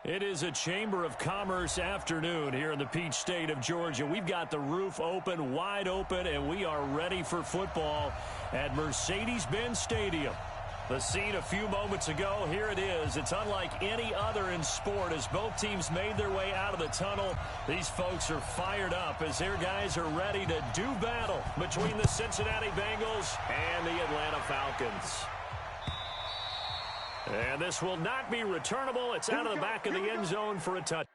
It is a Chamber of Commerce afternoon here in the Peach State of Georgia. We've got the roof open, wide open, and we are ready for football at Mercedes-Benz Stadium. The scene a few moments ago, here it is. It's unlike any other in sport as both teams made their way out of the tunnel. These folks are fired up as their guys are ready to do battle between the Cincinnati Bengals and the Atlanta Falcons. And this will not be returnable. It's out of the back of the end zone for a touchdown.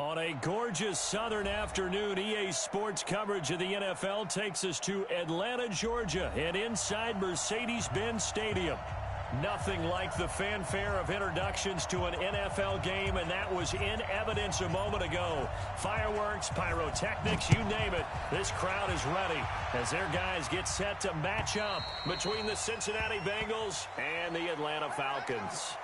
On a gorgeous southern afternoon, EA Sports coverage of the NFL takes us to Atlanta, Georgia, and inside Mercedes-Benz Stadium. Nothing like the fanfare of introductions to an NFL game, and that was in evidence a moment ago. Fireworks, pyrotechnics, you name it. This crowd is ready as their guys get set to match up between the Cincinnati Bengals and the Atlanta Falcons.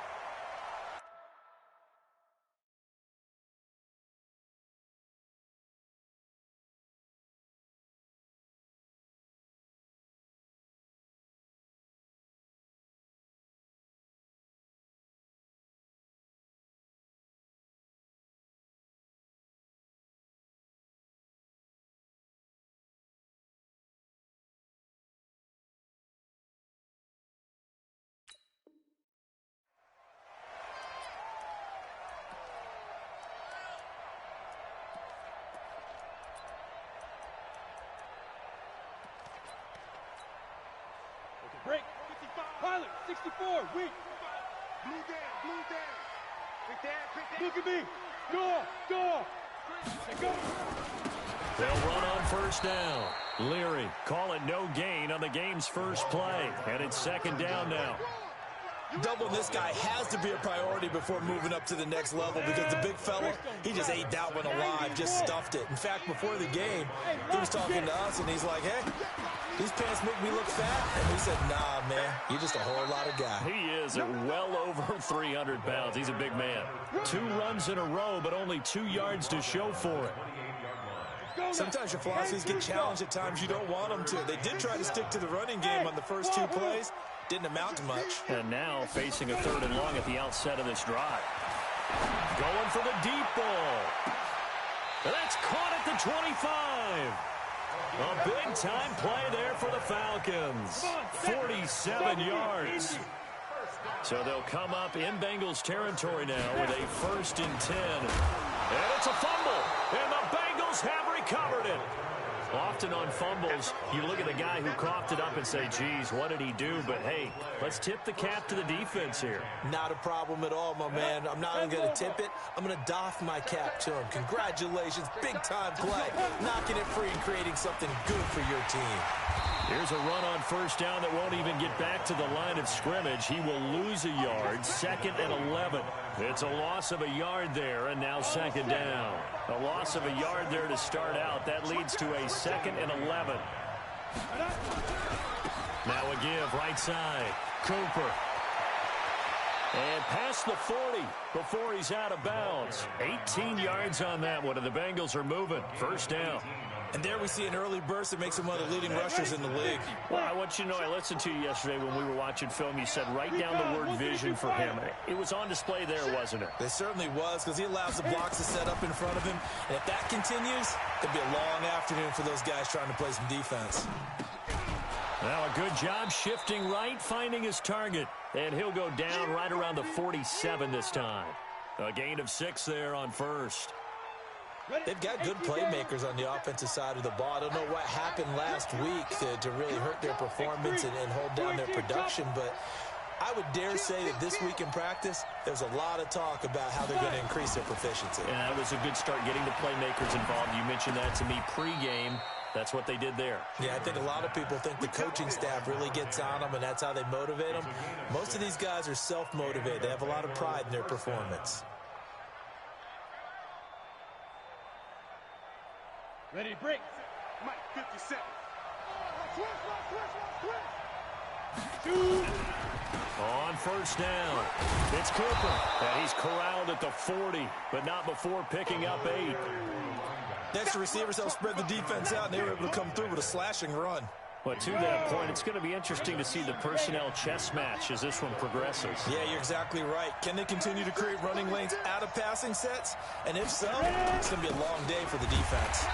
Tyler, 64, weak. Blue down. Look at me. Go. Go. They'll run on first down. Leary call it no gain on the game's first play. And it's second down now. Doubling this guy has to be a priority before moving up to the next level because the big fella, he just ate that one alive, just stuffed it. In fact, before the game, he was talking to us, and he's like, hey, these pants make me look fat. And we said, nah, man, you're just a whole lot of guy. He is at well over 300 pounds. He's a big man. 2 runs in a row, but only 2 yards to show for it. Sometimes your philosophies get challenged at times you don't want them to. They did try to stick to the running game on the first 2 plays. Didn't amount to much. And now facing a 3rd and long at the outset of this drive. Going for the deep ball. That's caught at the 25. A big-time play there for the Falcons. 47 yards. So they'll come up in Bengals territory now with a 1st and 10. And it's a fumble. And the Bengals have recovered it. Often on fumbles, you look at the guy who coughed it up and say, geez, what did he do? But, hey, let's tip the cap to the defense here. Not a problem at all, my man. I'm not even going to tip it. I'm going to doff my cap to him. Congratulations. Big-time play. Knocking it free and creating something good for your team. Here's a run on first down that won't even get back to the line of scrimmage. He will lose a yard. 2nd and 11. It's a loss of a yard there, and now 2nd down. A loss of a yard there to start out. That leads to a 2nd and 11. Now a give, right side. Cooper. And past the 40 before he's out of bounds. 18 yards on that one, and the Bengals are moving. 1st down. And there we see an early burst that makes him one of the leading rushers in the league. Well, I want you to know, I listened to you yesterday when we were watching film. You said write down the word vision for him. It was on display there, wasn't it? It certainly was, because he allows the blocks to set up in front of him. And if that continues, it'll be a long afternoon for those guys trying to play some defense. Now a good job shifting right, finding his target. And he'll go down right around the 47 this time. A gain of 6 there on 1st. They've got good playmakers on the offensive side of the ball. I don't know what happened last week to really hurt their performance and hold down their production, but I would dare say that this week in practice, there's a lot of talk about how they're going to increase their proficiency. Yeah, that was a good start getting the playmakers involved. You mentioned that to me pregame. That's what they did there. Yeah, I think a lot of people think the coaching staff really gets on them, and that's how they motivate them. Most of these guys are self-motivated. They have a lot of pride in their performance. Ready to break. Mike, 50 seconds. On 1st down, it's Cooper. And he's corralled at the 40, but not before picking up 8. Next, the receivers help spread the defense out, and they were able to come through with a slashing run. But to that point, it's going to be interesting to see the personnel chess match as this one progresses. Yeah, you're exactly right. Can they continue to create running lanes out of passing sets? And if so, it's going to be a long day for the defense.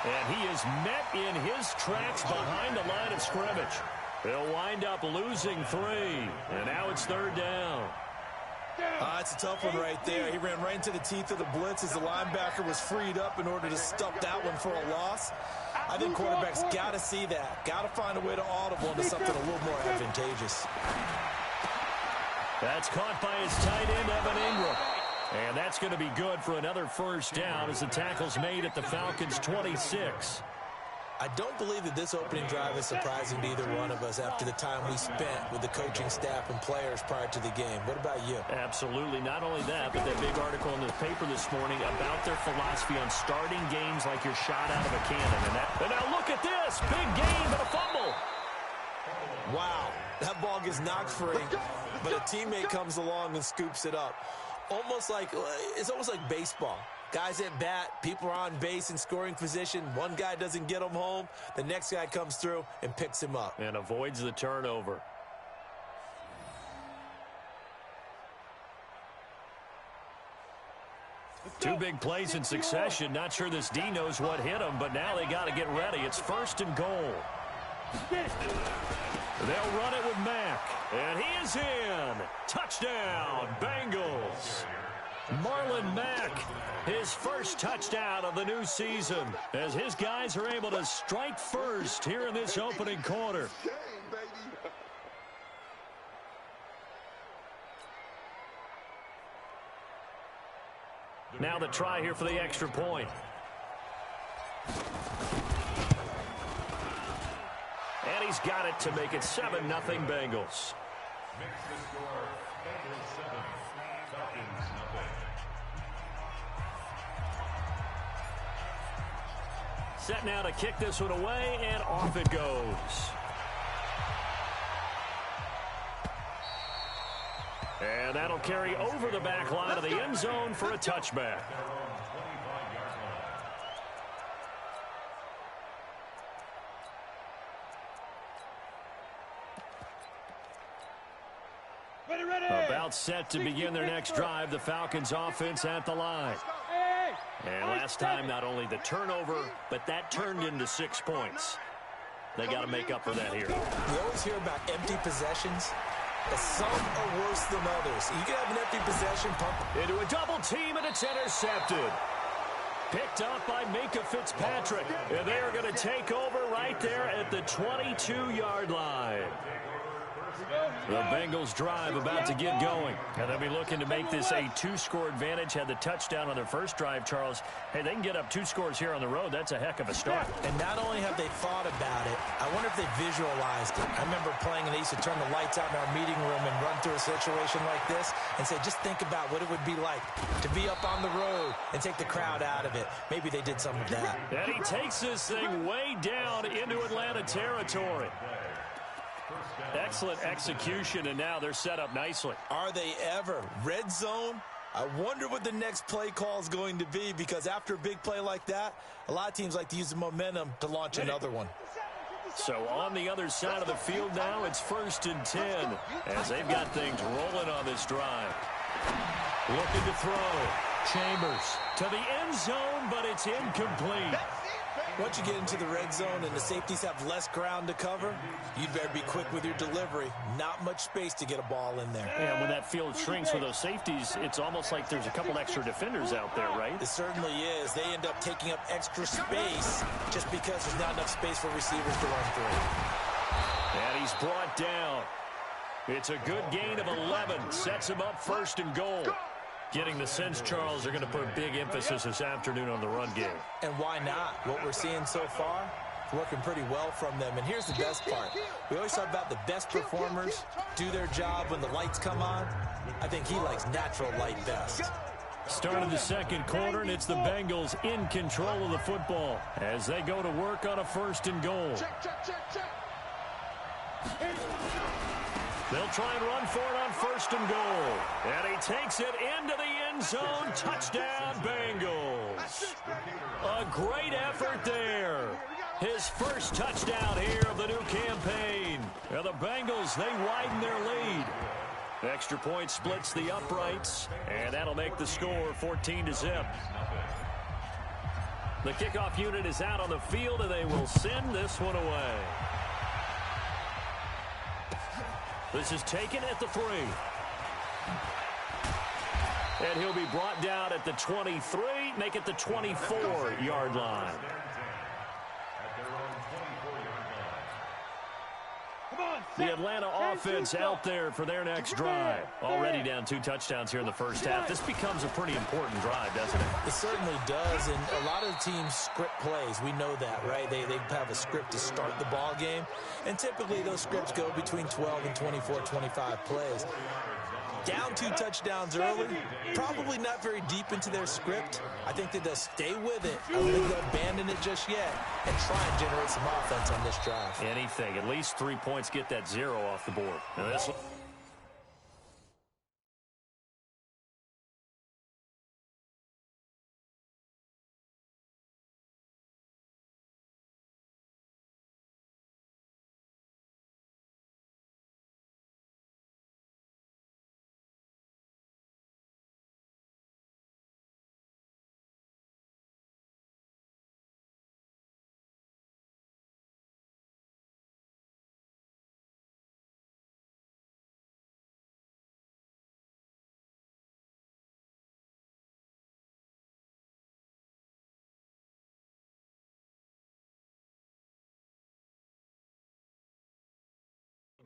And he is met in his tracks behind the line of scrimmage. He'll wind up losing 3. And now it's 3rd down. It's a tough one right there. He ran right into the teeth of the blitz as the linebacker was freed up in order to stuff that one for a loss. I think quarterbacks got to see that. Got to find a way to audible into something a little more advantageous. That's caught by his tight end, Evan Ingram. And that's going to be good for another 1st down as the tackle's made at the Falcons' 26. I don't believe that this opening drive is surprising to either one of us after the time we spent with the coaching staff and players prior to the game. What about you? Absolutely. Not only that, but that big article in the paper this morning about their philosophy on starting games like you're shot out of a cannon. And now look at this. Big game, but a fumble. Wow. That ball gets knocked free, but a teammate comes along and scoops it up. It's almost like baseball. Guys at bat, people are on base in scoring position. One guy doesn't get him home. The next guy comes through and picks him up. And avoids the turnover. Two big plays in succession. Not sure this D knows what hit him, but now they got to get ready. It's 1st and goal. They'll run it with Mack. And he is in. Touchdown, Bengals. Marlon Mack, his first touchdown of the new season, as his guys are able to strike first here in this opening quarter. Now the try here for the extra point. And he's got it to make it 7-0 Bengals. Makes the score Bengals 7, Falcons nothing. Set now to kick this one away, and off it goes. And that'll carry over the back line of the end zone for a touchback. About set to begin their next drive, the Falcons offense at the line. And last time, not only the turnover, but that turned into 6 points. They got to make up for that here. We always hear about empty possessions, but some are worse than others. You can have an empty possession, pump into a double team, and it's intercepted. Picked up by Minka Fitzpatrick. And they are going to take over right there at the 22-yard line. The Bengals drive about to get going. And they'll be looking to make this a 2-score advantage. Had the touchdown on their first drive, Charles. Hey, they can get up 2 scores here on the road. That's a heck of a start. And not only have they thought about it, I wonder if they visualized it. I remember playing, and they used to turn the lights out in our meeting room and run through a situation like this and say, just think about what it would be like to be up on the road and take the crowd out of it. Maybe they did some of that. And he takes this thing way down into Atlanta territory. Excellent execution, and now they're set up nicely. Are they ever? Red zone? I wonder what the next play call is going to be, because after a big play like that, a lot of teams like to use the momentum to launch another one. So on the other side of the field now, it's 1st and 10 as they've got things rolling on this drive. Looking to throw. Chambers to the end zone, but it's incomplete. Once you get into the red zone and the safeties have less ground to cover, you'd better be quick with your delivery. Not much space to get a ball in there. And when that field shrinks with those safeties, it's almost like there's a couple extra defenders out there, right? It certainly is. They end up taking up extra space just because there's not enough space for receivers to run through. And he's brought down. It's a good gain of 11. Sets him up 1st and goal. Getting the sense, Charles, they're going to put a big emphasis this afternoon on the run game. And why not? What we're seeing so far, working pretty well from them. And here's the best part. We always talk about the best performers do their job when the lights come on. I think he likes natural light best. Start of the second quarter, and it's the Bengals in control of the football as they go to work on a 1st and goal. They'll try and run for it on 1st and goal. And he takes it into the end zone. Touchdown, Bengals. A great effort there. His first touchdown here of the new campaign. And the Bengals, they widen their lead. Extra point splits the uprights, and that'll make the score 14-0. The kickoff unit is out on the field, and they will send this one away. This is taken at the 3. And he'll be brought down at the 23, make it the 24-yard line. The Atlanta offense out there for their next drive. Already down 2 touchdowns here in the first half. This becomes a pretty important drive, doesn't it? It certainly does, and a lot of the teams script plays. We know that, right? They have a script to start the ball game, and typically those scripts go between 12 and 24, 25 plays. Down 2 touchdowns early, probably not very deep into their script. I think that they'll stay with it. I don't think they'll abandon it just yet and try and generate some offense on this drive. Anything. At least 3 points, get that 0 off the board. Now this one.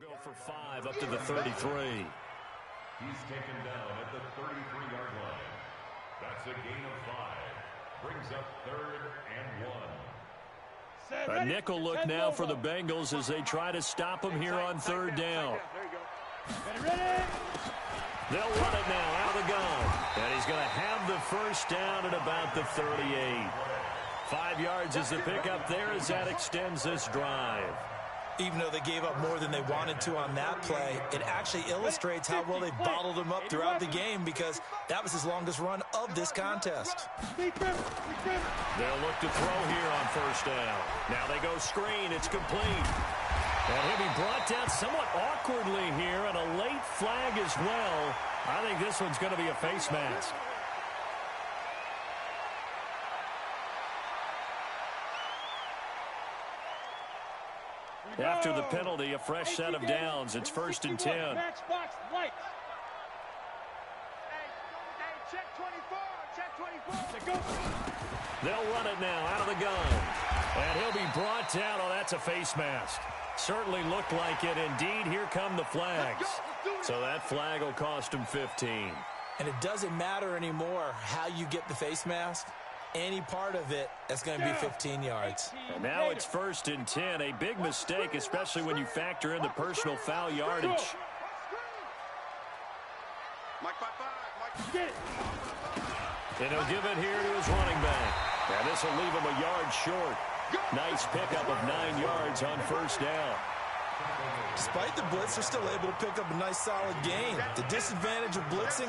Go for 5 up to the 33. He's taken down at the 33-yard line. That's a gain of 5. Brings up 3rd and 1. A nickel look now for the Bengals as they try to stop him here on 3rd down. They'll run it now out of the gun. And he's going to have the first down at about the 38. 5 yards is the pickup there as that extends this drive. Even though they gave up more than they wanted to on that play, it actually illustrates how well they bottled him up throughout the game because that was his longest run of this contest. They'll look to throw here on 1st down. Now they go screen. It's complete. And he'll be brought down somewhat awkwardly here, and a late flag as well. I think this one's going to be a face mask. After the penalty, a fresh set of downs. It's 1st and 10. Matchbox lights. Hey, check 24. Check 24. Go. They'll run it now out of the gun. And he'll be brought down. Oh, that's a face mask. Certainly looked like it. Indeed, here come the flags. So that flag will cost him 15. And it doesn't matter anymore how you get the face mask. Any part of it, that's going to be 15 yards. And now it's 1st and 10. A big mistake, especially when you factor in the personal foul yardage. Mike 5-5. Get it. And he'll give it here to his running back. And this will leave him a yard short. Nice pickup of 9 yards on 1st down. Despite the blitz, they're still able to pick up a nice solid gain. The disadvantage of blitzing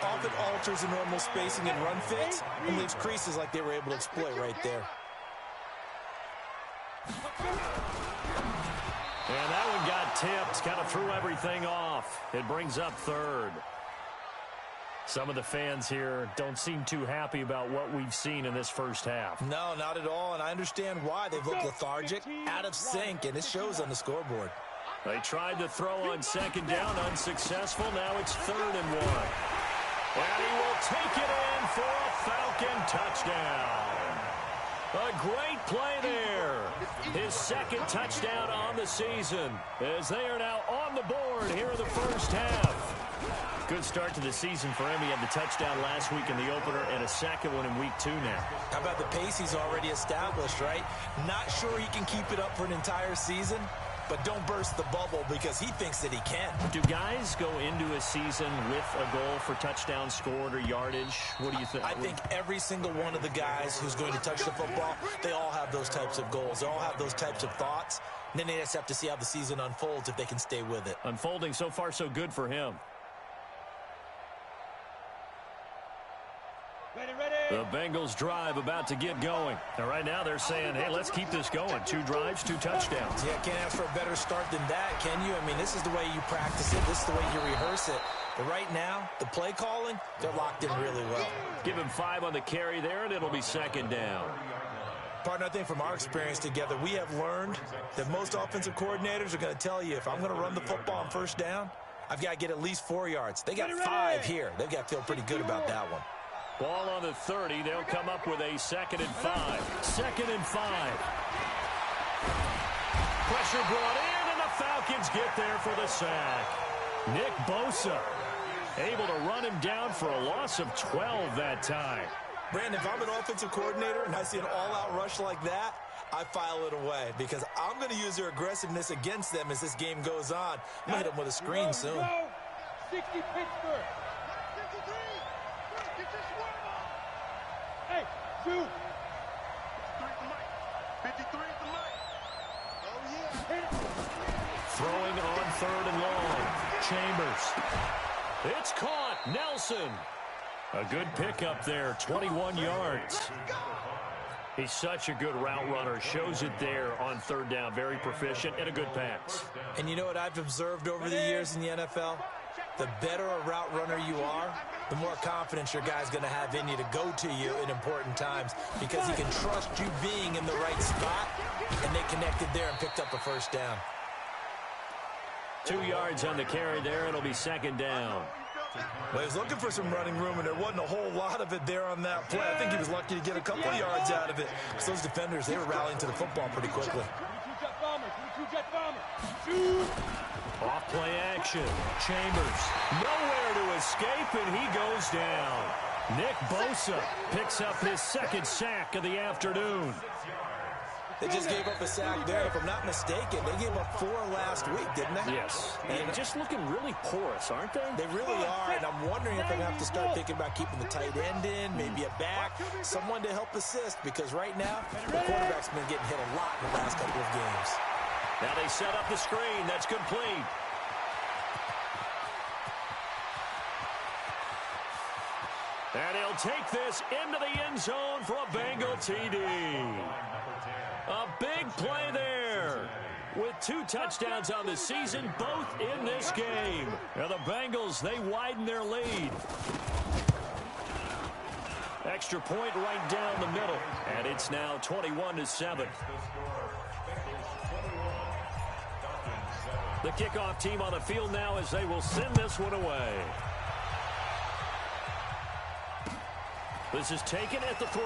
often alters the normal spacing and run fits and leaves creases like they were able to exploit right there. And that one got tipped, kind of threw everything off. It brings up 3rd. Some of the fans here don't seem too happy about what we've seen in this first half. No, not at all, and I understand why. They've looked lethargic, out of sync, and it shows on the scoreboard. They tried to throw on 2nd down, unsuccessful. Now it's 3rd and 1. And he will take it in for a Falcon touchdown. A great play there. His 2nd touchdown on the season as they are now on the board here in the first half. Good start to the season for him. He had the touchdown last week in the opener and a 2nd one in week 2 now. How about the pace he's already established, right? Not sure he can keep it up for an entire season, but don't burst the bubble because he thinks that he can. Do guys go into a season with a goal for touchdown scored or yardage? What do you think? I think every single one of the guys who's going to touch the football, they all have those types of goals. They all have those types of thoughts. And then they just have to see how the season unfolds if they can stay with it. Unfolding so far so good for him. The Bengals drive about to get going. And right now they're saying, hey, let's keep this going. 2 drives, 2 touchdowns. Yeah, can't ask for a better start than that, can you? I mean, this is the way you practice it. This is the way you rehearse it. But right now, the play calling, they're locked in really well. Give him 5 on the carry there, and it'll be 2nd down. Partner, I think from our experience together, we have learned that most offensive coordinators are going to tell you, if I'm going to run the football on 1st down, I've got to get at least 4 yards. They got 5 here. They've got to feel pretty good about that one. Ball on the 30. They'll come up with a 2nd and 5. 2nd and 5. Pressure brought in, and the Falcons get there for the sack. Nick Bosa able to run him down for a loss of 12 that time. Brandon, if I'm an offensive coordinator and I see an all-out rush like that, I file it away because I'm going to use their aggressiveness against them as this game goes on. I'm going to hit them with a screen soon. 60 Pittsburgh. Hey, 2. 53 the mic. Oh, yeah. Hit it. Throwing on 3rd and long. Chambers. It's caught. Nelson. A good pickup there. 21 yards. He's such a good route runner. Shows it there on 3rd down. Very proficient and a good pass. And you know what I've observed over the years in the NFL? The better a route runner you are, the more confidence your guy's going to have in you to go to you in important times because he can trust you being in the right spot, and they connected there and picked up a 1st down. 2 yards on the carry there. It'll be 2nd down. Well, he was looking for some running room, and there wasn't a whole lot of it there on that play. I think he was lucky to get a couple of yards out of it. Because those defenders, they were rallying to the football pretty quickly. 22 jet bomber. 22 jet bomber. Shoot. Off play action. Chambers nowhere to escape, and he goes down. Nick Bosa picks up his second sack of the afternoon. They just gave up a sack there. If I'm not mistaken, they gave up 4 last week, didn't they? Yes. And just looking really porous, aren't they? They really are, and I'm wondering if they're going to have to start thinking about keeping the tight end in, maybe a back, someone to help assist, because right now, the quarterback's been getting hit a lot in the last couple of games. Now they set up the screen. That's complete. And he'll take this into the end zone for a Bengal TD. A big play there. With 2 touchdowns on the season, both in this game. Now the Bengals, they widen their lead. Extra point right down the middle. And it's now 21-7. The kickoff team on the field now as they will send this one away. This is taken at the 3.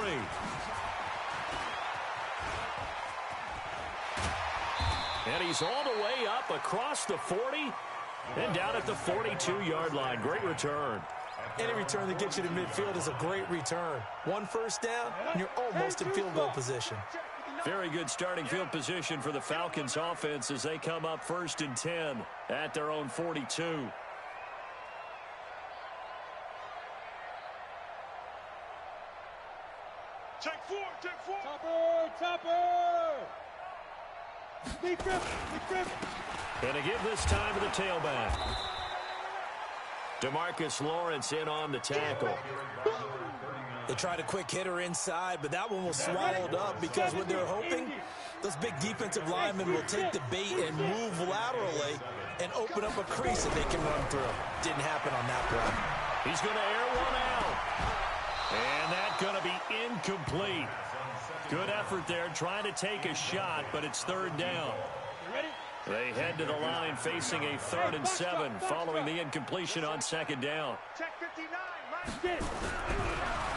And he's all the way up across the 40 and down at the 42-yard line. Great return. Any return that gets you to midfield is a great return. 1 first down, and you're almost in field goal position. Very good starting field position for the Falcons offense as they come up 1st and 10 at their own 42. Check 4, check 4. Topper! Sneak grip. And to give this time to the tailback. DeMarcus Lawrence in on the tackle. They tried a quick hitter inside, but that one was swallowed up because what they're hoping, those big defensive linemen will take the bait and move laterally and open up a crease that they can run through. Didn't happen on that play. He's going to air one out. And that's going to be incomplete. Good effort there trying to take a shot, but it's 3rd down. They head to the line facing a 3rd and 7 following the incompletion on 2nd down. Check 59, Mike.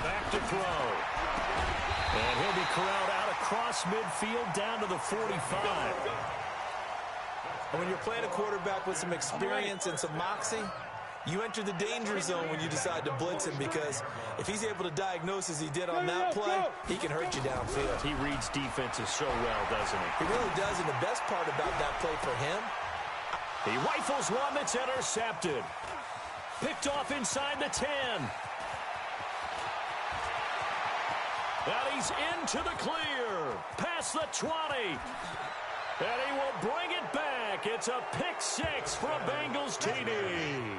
Back to throw. And he'll be corralled out across midfield down to the 45. And when you're playing a quarterback with some experience and some moxie, you enter the danger zone when you decide to blitz him, because if he's able to diagnose as he did on that play, he can hurt you downfield. He reads defenses so well, doesn't he? He really does, and the best part about that play for him, he rifles one that's intercepted. Picked off inside the 10. And he's into the clear. Past the 20. And he will bring it back. It's a pick 6 for a Bengals TD.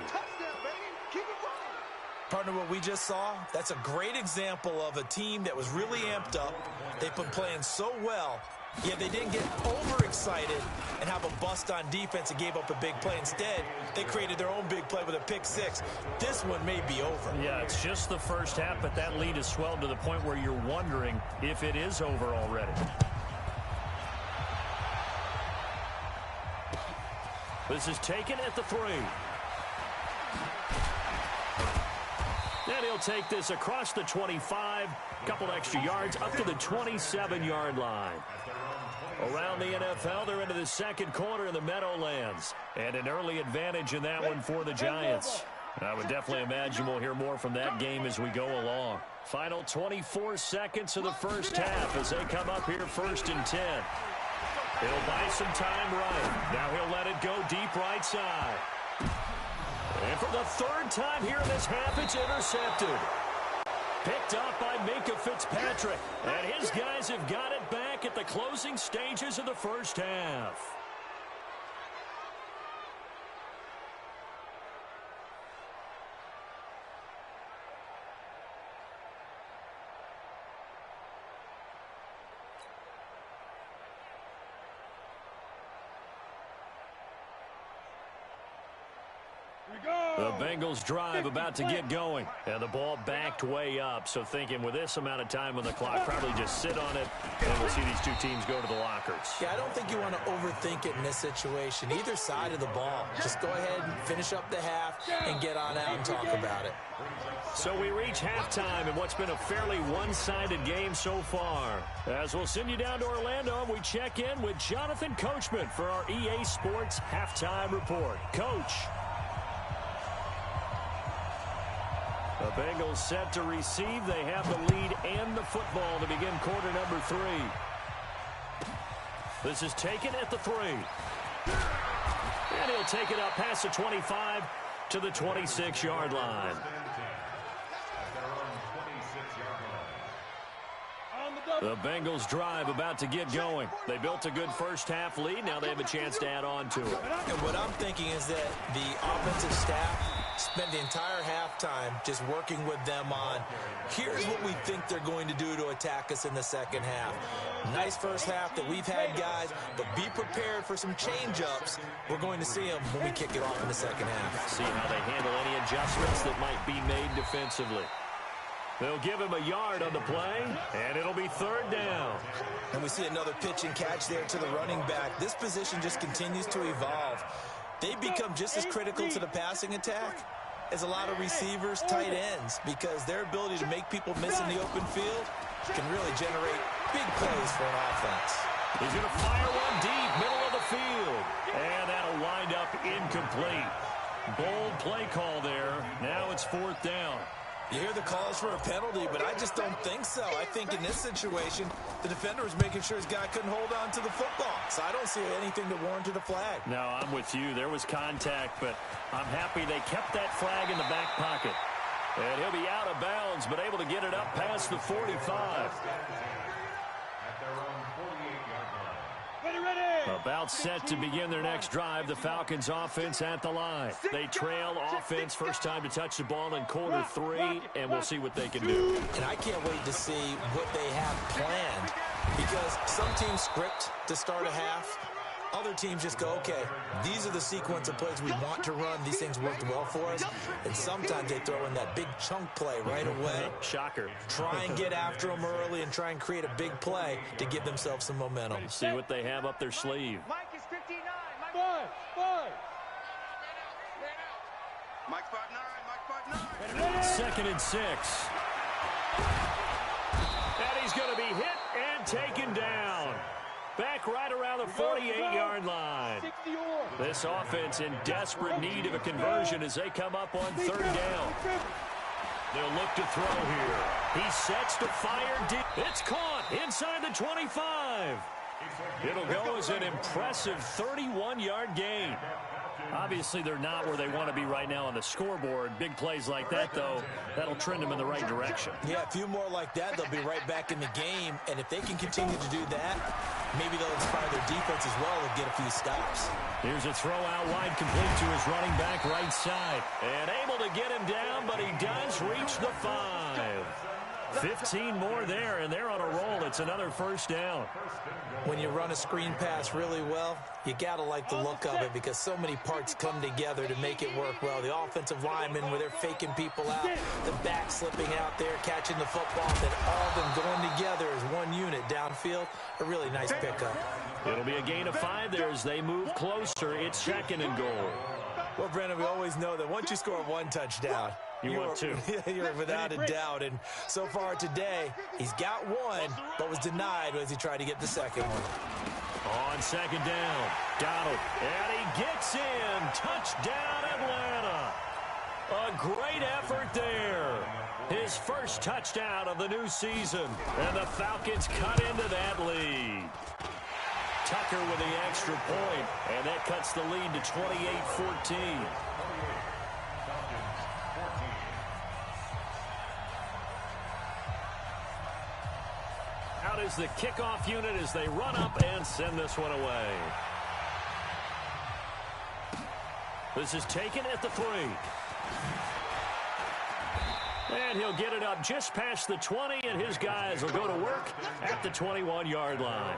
partner, what we just saw, that's a great example of a team that was really amped up. They've been playing so well, yet they didn't get overexcited and have a bust on defense and gave up a big play. Instead, they created their own big play with a pick six. This one may be over. Yeah, it's just the first half, but that lead has swelled to the point where you're wondering if it is over already. This is taken at the 3. And he'll take this across the 25, couple extra yards up to the 27-yard line. Around the NFL, they're into the second quarter in the Meadowlands. And an early advantage in that one for the Giants. I would definitely imagine we'll hear more from that game as we go along. Final 24 seconds of the first half as they come up here 1st and 10. He'll buy some time right. Now he'll let it go deep right side. And for the 3rd time here in this half, it's intercepted. Picked up by Minkah Fitzpatrick. And his guys have got it back at the closing stages of the first half. The Bengals drive about to get going. And the ball backed way up. So thinking with this amount of time on the clock, probably just sit on it. And we'll see these two teams go to the lockers. Yeah, I don't think you want to overthink it in this situation. Either side of the ball. Just go ahead and finish up the half and get on out and talk about it. So we reach halftime in what's been a fairly one-sided game so far. As we'll send you down to Orlando, and we check in with Jonathan Coachman for our EA Sports Halftime Report. Coach. The Bengals set to receive. They have the lead and the football to begin quarter number 3. This is taken at the 3. And he'll take it up past the 25 to the 26-yard line. The Bengals drive about to get going. They built a good first-half lead. Now they have a chance to add on to it. And what I'm thinking is that the offensive staff spent the entire halftime just working with them on, here's what we think they're going to do to attack us in the second half. Nice first half that we've had, guys, but be prepared for some change-ups. We're going to see them when we kick it off in the second half. See how they handle any adjustments that might be made defensively. They'll give him a yard on the play, and it'll be 3rd down. And we see another pitch and catch there to the running back. This position just continues to evolve. They become just as critical to the passing attack as a lot of receivers, tight ends, because their ability to make people miss in the open field can really generate big plays for an offense. He's going to fire one deep, middle of the field, and that'll wind up incomplete. Bold play call there. Now it's 4th down. You hear the calls for a penalty, but I just don't think so. I think in this situation, the defender was making sure his guy couldn't hold on to the football. So I don't see anything to warrant a flag. No, I'm with you. There was contact, but I'm happy they kept that flag in the back pocket. And he'll be out of bounds, but able to get it up past the 45. About set to begin their next drive. The Falcons offense at the line. They trail offense, first time to touch the ball in quarter 3, and we'll see what they can do. And I can't wait to see what they have planned, because some teams script to start a half. Other teams just go, okay, these are the sequence of plays we want to run. These things worked well for us. And sometimes they throw in that big chunk play right away. Shocker. Try and get after them early and try and create a big play to give themselves some momentum. See what they have up their sleeve. Mike is 59. Mike 5'9", Mike 5'9". 2nd and 6. And he's going to be hit and taken down. Back right around the 48-yard line. This offense in desperate need of a conversion as they come up on 3rd down. They'll look to throw here. He sets to fire deep. It's caught inside the 25. It'll go as an impressive 31-yard gain. Obviously, they're not where they want to be right now on the scoreboard. Big plays like that, though, that'll trend them in the right direction. Yeah, a few more like that, they'll be right back in the game. And if they can continue to do that, maybe they'll inspire their defense as well and get a few stops. Here's a throw out wide, complete to his running back right side. And able to get him down, but he does reach the 5. 15 more there, and they're on a roll. It's another 1st down. When you run a screen pass really well, you got to like the look of it, because so many parts come together to make it work well. The offensive linemen, where they're faking people out, the back slipping out there, catching the football, then all of them going together as one unit downfield. A really nice pickup. It'll be a gain of 5 there as they move closer. It's 2nd and goal. Well, Brandon, we always know that once you score 1 touchdown, want 2. You're without a doubt. And so far today, he's got 1, but was denied as he tried to get the 2nd one. On 2nd down, Donald, and he gets in. Touchdown, Atlanta. A great effort there. His first touchdown of the new season, and the Falcons cut into that lead. Tucker with the extra point, and that cuts the lead to 28-14. Out is the kickoff unit as they run up and send this one away. This is taken at the 3. And he'll get it up just past the 20, and his guys will go to work at the 21-yard line.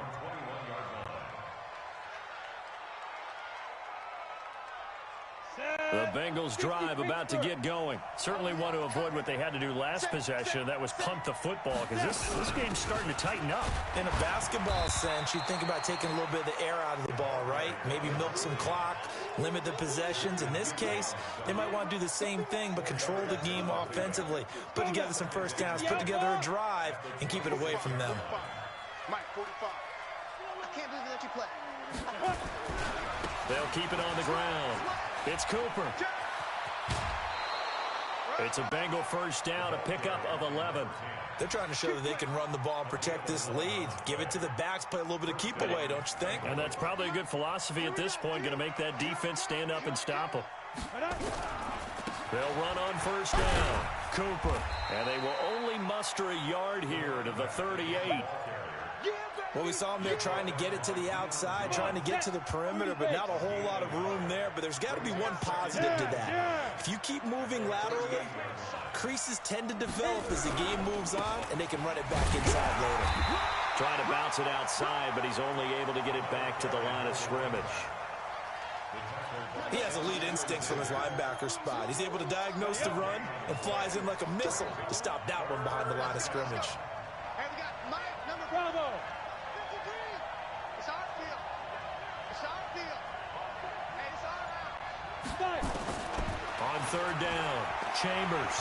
The Bengals drive about to get going. Certainly want to avoid what they had to do last possession. That was punt the football, because this game's starting to tighten up. In a basketball sense, you think about taking a little bit of the air out of the ball, right? Maybe milk some clock, limit the possessions. In this case, they might want to do the same thing, but control the game offensively. Put together some first downs, put together a drive, and keep it away from them. Mike 45. I can't believe that you play. They'll keep it on the ground. It's Cooper. It's a Bengal first down, a pickup of 11. They're trying to show that they can run the ball and protect this lead. Give it to the backs, play a little bit of keep away, don't you think? And that's probably a good philosophy at this point, going to make that defense stand up and stop them. They'll run on first down. Cooper. And they will only muster a yard here to the 38. Well, we saw him there trying to get it to the outside, trying to get to the perimeter, but not a whole lot of room there. But there's got to be one positive to that. If you keep moving laterally, creases tend to develop as the game moves on, and they can run it back inside later. Trying to bounce it outside, but he's only able to get it back to the line of scrimmage. He has elite instincts from his linebacker spot. He's able to diagnose the run and flies in like a missile to stop that one behind the line of scrimmage. Hey, we got Mike, number Bravo. 53. It's our field. It's our field. Hey, it's our out. Start. On third down, Chambers.